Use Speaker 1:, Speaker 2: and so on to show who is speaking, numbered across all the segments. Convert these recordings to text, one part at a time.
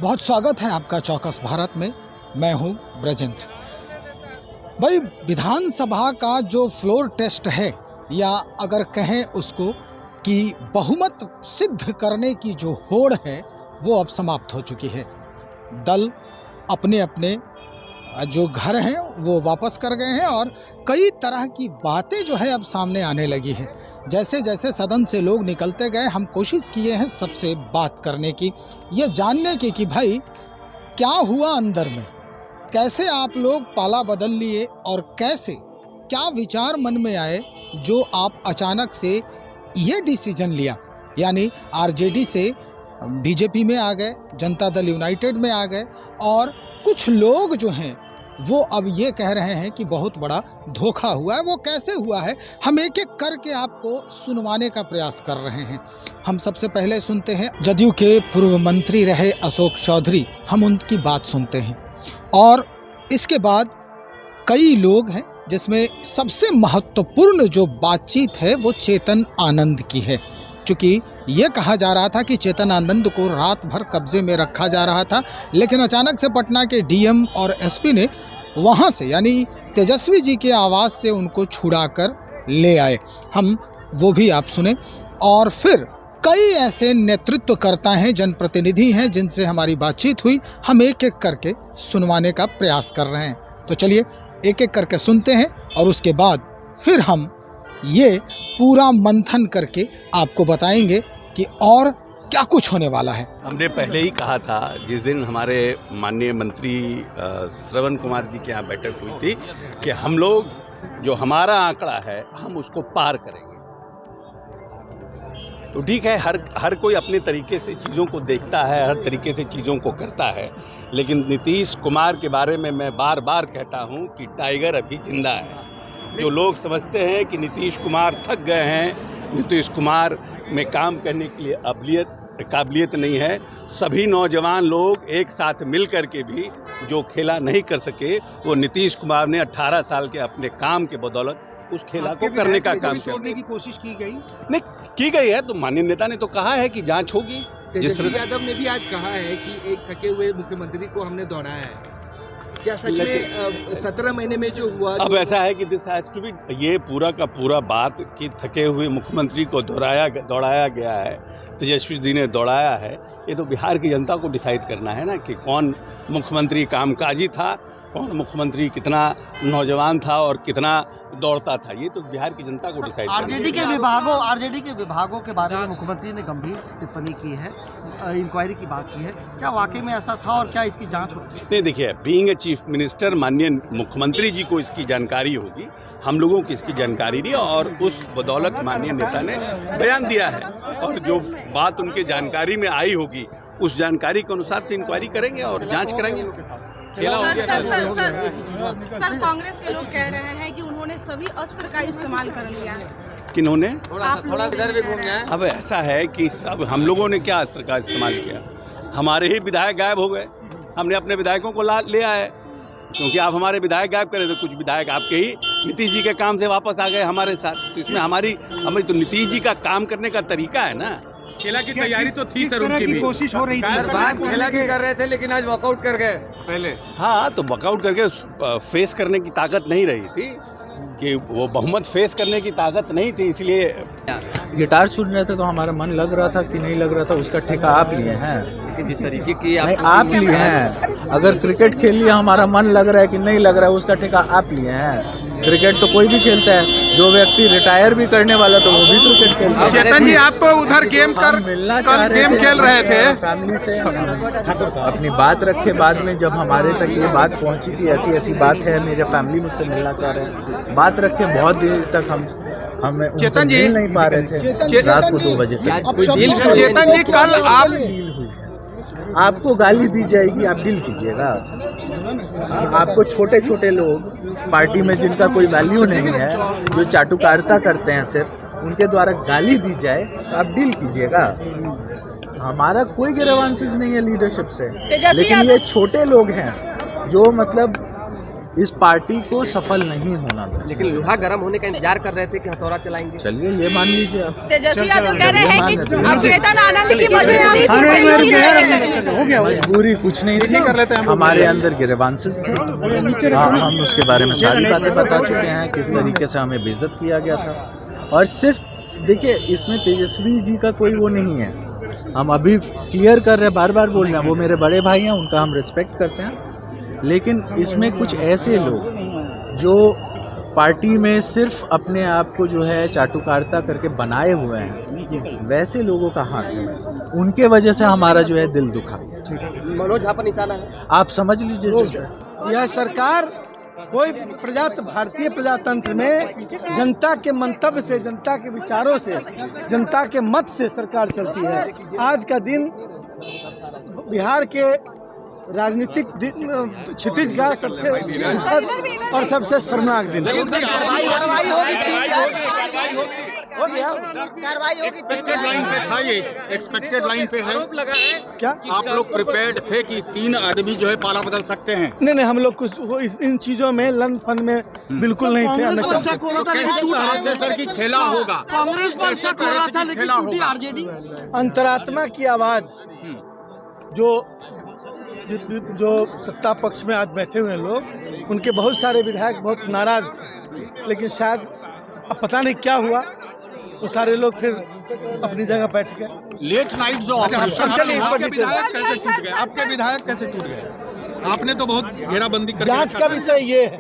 Speaker 1: बहुत स्वागत है आपका चौकस भारत में। मैं हूं ब्रजेंद्र। भाई, विधानसभा का जो फ्लोर टेस्ट है, या अगर कहें उसको कि बहुमत सिद्ध करने की जो होड़ है, वो अब समाप्त हो चुकी है। दल अपने अपने जो घर हैं वो वापस कर गए हैं और कई तरह की बातें जो है अब सामने आने लगी हैं। जैसे जैसे सदन से लोग निकलते गए, हम कोशिश किए हैं सबसे बात करने की, ये जानने की कि भाई क्या हुआ अंदर में, कैसे आप लोग पाला बदल लिए और कैसे क्या विचार मन में आए जो आप अचानक से ये डिसीजन लिया, यानी आरजेडी से बीजेपी में आ गए, जनता दल यूनाइटेड में आ गए। और कुछ लोग जो हैं वो अब ये कह रहे हैं कि बहुत बड़ा धोखा हुआ है। वो कैसे हुआ है, हम एक एक करके आपको सुनवाने का प्रयास कर रहे हैं। हम सबसे पहले सुनते हैं जदयू के पूर्व मंत्री रहे अशोक चौधरी, हम उनकी बात सुनते हैं। और इसके बाद कई लोग हैं जिसमें सबसे महत्वपूर्ण जो बातचीत है वो चेतन आनंद की है। क्योंकि ये कहा जा रहा था कि चेतन आनंद को रात भर कब्जे में रखा जा रहा था, लेकिन अचानक से पटना के डीएम और एसपी ने वहाँ से, यानी तेजस्वी जी के आवास से उनको छुड़ाकर ले आए। हम वो भी आप सुने। और फिर कई ऐसे नेतृत्वकर्ता हैं, जनप्रतिनिधि हैं जिनसे हमारी बातचीत हुई, हम एक एक करके सुनवाने का प्रयास कर रहे हैं। तो चलिए एक एक करके सुनते हैं और उसके बाद फिर हम ये पूरा मंथन करके आपको बताएंगे कि और क्या कुछ होने वाला है।
Speaker 2: हमने पहले ही कहा था, जिस दिन हमारे माननीय मंत्री श्रवण कुमार जी के यहाँ बैठक हुई थी, कि हम लोग जो हमारा आंकड़ा है हम उसको पार करेंगे। तो ठीक है, हर कोई अपने तरीके से चीज़ों को देखता है, हर तरीके से चीज़ों को करता है, लेकिन नीतीश कुमार के बारे में मैं बार बार कहता हूँ कि टाइगर अभी जिंदा है। जो लोग समझते हैं कि नीतीश कुमार थक गए हैं, नीतीश कुमार में काम करने के लिए काबिलियत नहीं है, सभी नौजवान लोग एक साथ मिल कर के भी जो खेला नहीं कर सके, वो नीतीश कुमार ने 18 साल के अपने काम के बदौलत उस खेला को करने का काम
Speaker 3: छोड़ने की कोशिश की गई
Speaker 2: नहीं की गई है। तो माननीय नेता ने तो कहा है कि जांच होगी।
Speaker 3: तेजस्वी यादव ने भी आज कहा है कि एक थके हुए मुख्यमंत्री को हमने दौड़ाया है। क्या सच में 17 महीने में जो हुआ,
Speaker 2: अब ऐसा है कि दिस हैज टू बी, ये पूरा का पूरा बात कि थके हुए मुख्यमंत्री को दौड़ाया गया है, तेजस्वी जी ने दौड़ाया है, ये तो बिहार की जनता को डिसाइड करना है ना कि कौन मुख्यमंत्री कामकाजी था, कौन मुख्यमंत्री कितना नौजवान था और कितना दौड़ता था। ये तो बिहार की जनता को डिसाइड करना है।
Speaker 4: आरजेडी के विभागों के बारे में मुख्यमंत्री ने गंभीर टिप्पणी की है, इंक्वायरी की बात की है। क्या वाकई में ऐसा था और क्या इसकी जांच होगी?
Speaker 2: नहीं, देखिए, बीइंग ए चीफ मिनिस्टर माननीय मुख्यमंत्री जी को इसकी जानकारी होगी, हम लोगों की इसकी जानकारी नहीं, और उस बदौलत माननीय नेता ने बयान दिया है, और जो बात उनके जानकारी में आई होगी उस जानकारी के अनुसार से इंक्वायरी करेंगे और जाँच कराएंगे।
Speaker 5: सर, कांग्रेस के लोग कह रहे हैं कि उन्होंने सभी अस्त्र का इस्तेमाल कर लिया है।
Speaker 2: किन्होंने?
Speaker 5: थोड़ा इधर भी घूम जाए।
Speaker 2: अब ऐसा है कि सब हम लोगों ने क्या अस्त्र का इस्तेमाल किया? हमारे ही विधायक गायब हो गए, हमने अपने विधायकों को ले आए, क्योंकि आप हमारे विधायक गायब करे तो कुछ विधायक आपके ही नीतीश जी के काम से वापस आ गए हमारे साथ। तो इसमें हमारी तो नीतीश जी का काम करने का तरीका है ना।
Speaker 6: खेला की तैयारी तो थी सर, उनकी भी
Speaker 3: कोशिश हो रही थी,
Speaker 6: खेला की कर रहे थे, लेकिन आज वॉकआउट कर गए पहले।
Speaker 2: हाँ, तो वॉकआउट करके फेस करने की ताकत नहीं रही थी, कि वो बहुमत फेस करने की ताकत नहीं थी, इसलिए
Speaker 7: गिटार सुन रहे थे तो हमारा मन लग रहा था कि नहीं लग रहा था, उसका ठेका आप लिए हैं।
Speaker 3: जिस तरीके की
Speaker 7: आप लिए हैं। अगर क्रिकेट खेल लिया, हमारा मन लग रहा है कि नहीं लग रहा है, उसका ठेका आप लिए हैं। क्रिकेट तो कोई भी खेलता है, जो व्यक्ति रिटायर भी करने वाला तो वो भी क्रिकेट खेलता है।
Speaker 6: चेतन जी, आप तो उधर गेम खेल रहे थे
Speaker 7: फैमिली से, अपनी बात रखे। बाद में जब हमारे तक ये बात पहुंची कि ऐसी ऐसी बात है, मेरे फैमिली मुझसे मिलना चाह रहे हैं, बात रखे। बहुत देर तक हम
Speaker 6: चेतन जी
Speaker 7: मिल नहीं पा रहे थे, रात को 2 बजे तक।
Speaker 6: चेतन जी, कल आप
Speaker 7: आपको गाली दी जाएगी, आप डील कीजिएगा। आपको छोटे छोटे लोग पार्टी में जिनका कोई वैल्यू नहीं है, जो चाटुकारिता करते हैं सिर्फ, उनके द्वारा गाली दी जाए तो आप डील कीजिएगा। हमारा कोई ग्रीवेंसेस नहीं है लीडरशिप से, लेकिन ये छोटे लोग हैं जो मतलब इस पार्टी को सफल नहीं होना था।
Speaker 3: लेकिन लोहा गर्म होने का इंतजार कर रहे थे कि हथौड़ा चलाएंगे।
Speaker 7: चलिए ये मान लीजिए आप।
Speaker 5: तेजस्वी यादव कह रहे हैं कि
Speaker 7: मान
Speaker 5: अचेतन आनंद की
Speaker 7: मजबूरी कुछ नहीं थी, हमारे अंदर गिरेवांसेस थे। हम उसके बारे में सारी बातें बता चुके हैं, किस तरीके से हमें बेइज्जत किया गया था। और सिर्फ देखिए, इसमें तेजस्वी जी का कोई वो नहीं है, हम अभी क्लियर कर रहे हैं, बार बार बोल रहे हैं, वो मेरे बड़े भाई हैं, उनका हम रिस्पेक्ट करते हैं। लेकिन इसमें कुछ ऐसे लोग जो पार्टी में सिर्फ अपने आप को जो है चाटुकारिता करके बनाए हुए हैं, वैसे लोगों का हाथ है, उनके वजह से हमारा जो है दिल दुखा।
Speaker 3: मनोज झा पर निशाना है,
Speaker 7: आप समझ लीजिए।
Speaker 8: यह सरकार कोई भारतीय प्रजातंत्र में जनता के मंतव्य से, जनता के विचारों से, जनता के मत से सरकार चलती है। आज का दिन बिहार के राजनीतिक क्षितिज का सबसे दुखद और सबसे शर्मनाक दिन हो गया।
Speaker 6: एक्सपेक्टेड लाइन पे था, ये एक्सपेक्टेड लाइन पे है
Speaker 8: क्या
Speaker 6: आप लोग प्रिपेयर्ड थे कि 3 आदमी जो है पाला बदल सकते हैं?
Speaker 8: नहीं, हम लोग कुछ इन चीजों में लन फन में बिल्कुल नहीं थे।
Speaker 6: सर की खेला होगा,
Speaker 4: कांग्रेस पर शक हो रहा था, लेकिन टूटी आरजेडी।
Speaker 8: अंतरात्मा की आवाज जो सत्ता पक्ष में आज बैठे हुए लोग, उनके बहुत सारे विधायक बहुत नाराज थे, लेकिन शायद अब पता नहीं क्या हुआ, वो सारे लोग फिर अपनी जगह बैठ गए।
Speaker 6: लेट नाइट जो ऑपरेशन,
Speaker 8: चलिए इस पर
Speaker 6: आपके विधायक कैसे टूट गए? आपके विधायक कैसे टूट गए? आपने तो बहुत घेराबंदी कर
Speaker 8: जांच का विषय ये है,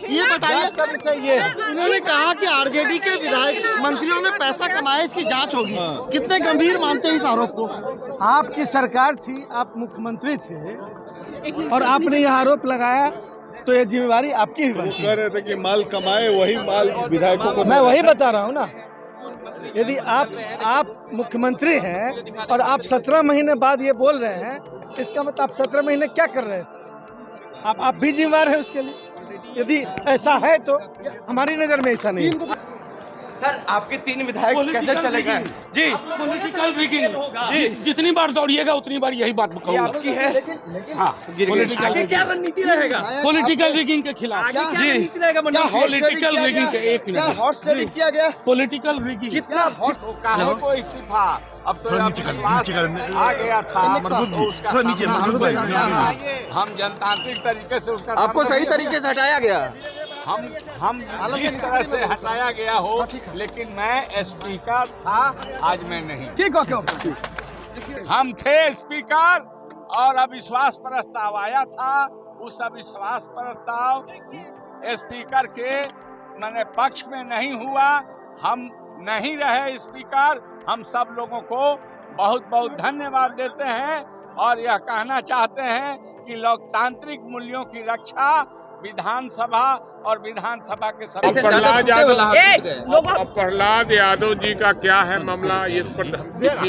Speaker 4: ये बताइए,
Speaker 8: जांच का विषय ये है।
Speaker 4: उन्होंने कहा कि आरजेडी के विधायक मंत्रियों ने पैसा कमाया, इसकी जांच होगी। कितने गंभीर मानते हैं इस आरोप को?
Speaker 8: आपकी सरकार थी, आप मुख्यमंत्री थे और आपने यह आरोप लगाया, तो ये जिम्मेवारी आपकी ही बनती है।
Speaker 6: कह रहे थे कि माल कमाए, वही माल विधायकों को।
Speaker 8: मैं वही बता रहा हूँ ना, यदि आप मुख्यमंत्री हैं और आप 17 महीने बाद ये बोल रहे हैं, इसका मतलब आप 17 महीने क्या कर रहे थे? आप भी जिम्मेवार हैं उसके लिए। यदि ऐसा है तो हमारी नज़र में ऐसा नहीं है।
Speaker 3: सर आपके 3 विधायक कैसे चले गए? जी
Speaker 9: पॉलिटिकल रिगिंग जी, जितनी बार दौड़िएगा उतनी बार यही बात कहूंगा।
Speaker 3: आपकी है?
Speaker 9: हाँ,
Speaker 3: आगे क्या रणनीति रहेगा?
Speaker 9: पॉलिटिकल रिगिंग के खिलाफ जी, पॉलिटिकल रिगिंग के एक मिनट
Speaker 3: किया गया?
Speaker 9: पॉलिटिकल रिगिंग
Speaker 3: कितना
Speaker 6: को इस्तीफा अब तो आ गया था, हम जनतांत्रिक तरीके से उसका
Speaker 3: आपको सही तरीके से हटाया गया?
Speaker 6: हम जिस तरह से हटाया गया हो, लेकिन मैं स्पीकर था, आज मैं नहीं।
Speaker 3: ठीक हो क्यों?
Speaker 6: हम थे स्पीकर और अविश्वास प्रस्ताव आया था, उस अविश्वास प्रस्ताव स्पीकर के मैंने पक्ष में नहीं हुआ, हम नहीं रहे स्पीकर। हम सब लोगों को बहुत बहुत धन्यवाद देते हैं और यह कहना चाहते हैं कि लोकतांत्रिक मूल्यों की रक्षा विधानसभा और विधानसभा के सभी
Speaker 10: प्रहलाद यादव जी का क्या है मामला, इस पर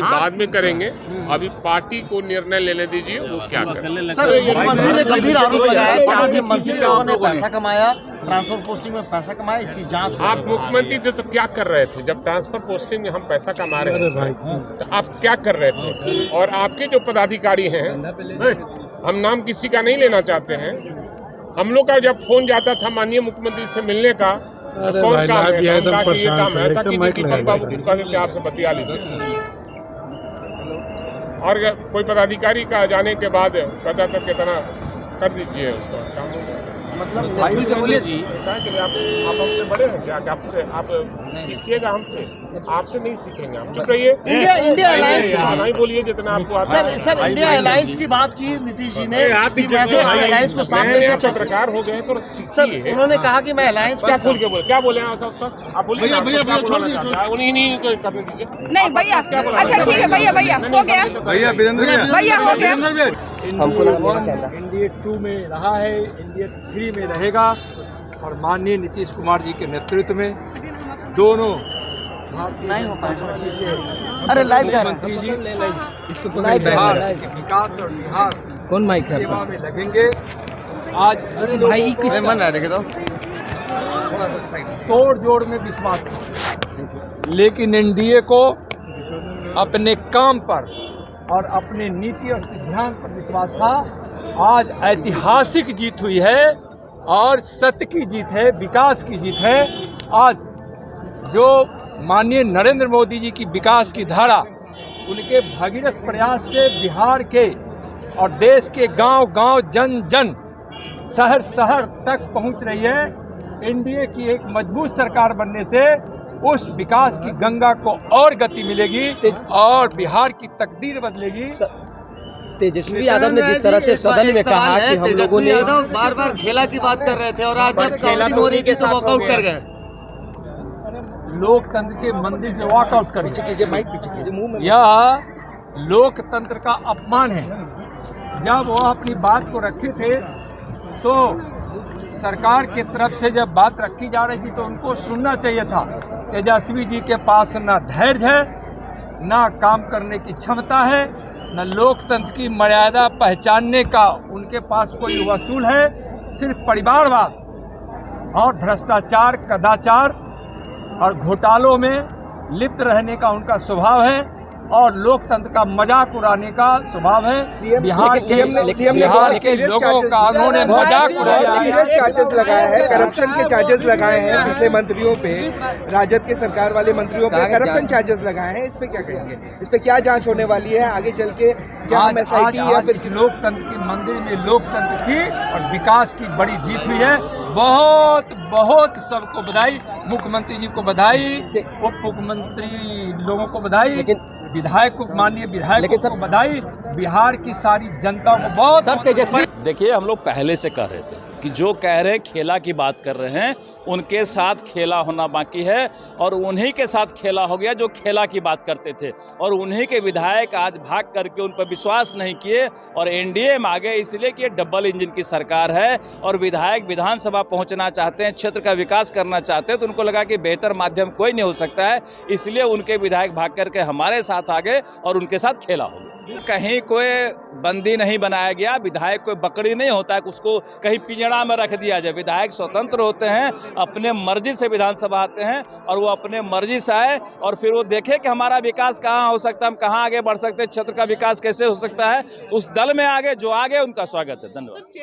Speaker 10: बाद में करेंगे। अभी पार्टी को निर्णय लेने दीजिए, वो क्या करें।
Speaker 4: सर, मुख्यमंत्री ने गंभीर आरोप लगाया कि आपके मंत्रियों ने पैसा कमाया, ट्रांसफर पोस्टिंग में पैसा कमाया, इसकी जांच हो।
Speaker 10: आप मुख्यमंत्री थे तो क्या कर रहे थे जब ट्रांसफर पोस्टिंग में हम पैसा कमा रहे थे? तो आप क्या कर रहे थे? और आपके जो पदाधिकारी हैं, हम नाम किसी का नहीं लेना चाहते हैं, हम लोग का जब फोन जाता था माननीय मुख्यमंत्री से मिलने का, कौन काम है, ये काम है, ऐसा दीपक बाबू को कहते थे आपसे बतिया लीजिए। और कोई पदाधिकारी का जाने के बाद कहता था कितना कर दीजिए उसका काम हो गया।
Speaker 3: मतलब बोलिए जी,
Speaker 10: आप हमसे बड़े हैं क्या? आपसे आप सीखिएगा, हमसे आपसे नहीं सीखेंगे। आप चुप रहिए।
Speaker 4: इंडिया अलायंस
Speaker 10: नहीं बोलिए जितना आपको आता है।
Speaker 4: सर इंडिया अलायंस की बात की नीतीश जी ने, अलायंस को सामने
Speaker 10: पत्रकार हो गए तो
Speaker 4: सर उन्होंने कहा कि मैं अलायंस
Speaker 10: क्या खुल के बोले, क्या बोले आप बोलिए, उन्हीं नहीं करने दीजिए।
Speaker 5: नहीं भैया, अच्छा ठीक है भैया, हो गया भैया, हो गया।
Speaker 3: हमको
Speaker 11: NDA 2 में रहा है, NDA 3 में रहेगा और माननीय नीतीश कुमार जी के नेतृत्व में दोनों
Speaker 3: अरे लाइव
Speaker 11: मंत्री जी बिहार के विकास और बिहार
Speaker 3: कौन माइक
Speaker 11: सेवा में लगेंगे। आज तोड़ जोड़ में विश्वास था, लेकिन NDA को अपने काम पर और अपने नीति और सिद्धांत पर विश्वास था। आज ऐतिहासिक जीत हुई है और सत्य की जीत है, विकास की जीत है। आज जो माननीय नरेंद्र मोदी जी की विकास की धारा, उनके भगीरथ प्रयास से बिहार के और देश के गांव-गांव, जन-जन, शहर-शहर तक पहुंच रही है। एनडीए की एक मजबूत सरकार बनने से उस विकास की गंगा को और गति मिलेगी और बिहार की तकदीर बदलेगी।
Speaker 3: तेजस्वी यादव ने जिस तरह से सदन में कहा कि हम लोगों ने
Speaker 4: बार बार खेला की बात कर रहे थे और आज जब काउंटिंग हो रही थी तो वॉकआउट कर गए।
Speaker 11: लोकतंत्र के मंदिर से वॉकआउट करें, यह लोकतंत्र का अपमान है। जब वह अपनी बात को रखे थे तो सरकार की तरफ से जब बात रखी जा रही थी तो उनको सुनना चाहिए था। तेजस्वी जी के पास ना धैर्य है, ना काम करने की क्षमता है, न लोकतंत्र की मर्यादा पहचानने का उनके पास कोई वसूल है। सिर्फ परिवारवाद और भ्रष्टाचार, कदाचार और घोटालों में लिप्त रहने का उनका स्वभाव है और लोकतंत्र का मजाक उड़ाने का स्वभाव है। बिहार के लोगों का उन्होंने मजाक उड़ाया है।
Speaker 3: सीरियस चार्जेस लगाए हैं, करप्शन के चार्जेस लगाए हैं पिछले मंत्रियों पे, राजद के सरकार वाले मंत्रियों पे करप्शन चार्जेस लगाए हैं। इस पे क्या कहेंगे? इस पे क्या जांच होने वाली है आगे चल के? क्या हम SIT या फिर
Speaker 11: लोकतंत्र के मंदिर में लोकतंत्र की और विकास की बड़ी जीत हुई है। बहुत बहुत सबको बधाई, मुख्यमंत्री जी को बधाई, उप मुख्यमंत्री लोगों को बधाई, विधायक को, माननीय विधायक को बधाई, बिहार की सारी जनता को बहुत।
Speaker 2: देखिए, हम लोग पहले से कह रहे थे कि जो कह रहे हैं खेला की बात कर रहे हैं, उनके साथ खेला होना बाकी है और उन्हीं के साथ खेला हो गया जो खेला की बात करते थे। और उन्हीं के विधायक आज भाग करके उन पर विश्वास नहीं किए और एनडीए में आ गए, इसलिए कि ये डबल इंजन की सरकार है और विधायक विधानसभा पहुंचना चाहते हैं, क्षेत्र का विकास करना चाहते हैं, तो उनको लगा कि बेहतर माध्यम कोई नहीं हो सकता है, इसलिए उनके विधायक भाग करके हमारे साथ आ गए और उनके साथ खेला हो गया। कहीं कोई बंदी नहीं बनाया गया, विधायक कोई बकरी नहीं होता है उसको कहीं पिंजड़ा में रख दिया जाए। विधायक स्वतंत्र होते हैं, अपने मर्जी से विधानसभा आते हैं और वो अपने मर्जी से आए और फिर वो देखे कि हमारा विकास कहाँ हो सकता है, हम कहाँ आगे बढ़ सकते हैं, क्षेत्र का विकास कैसे हो सकता है, उस दल में आगे जो आगे उनका स्वागत है। धन्यवाद।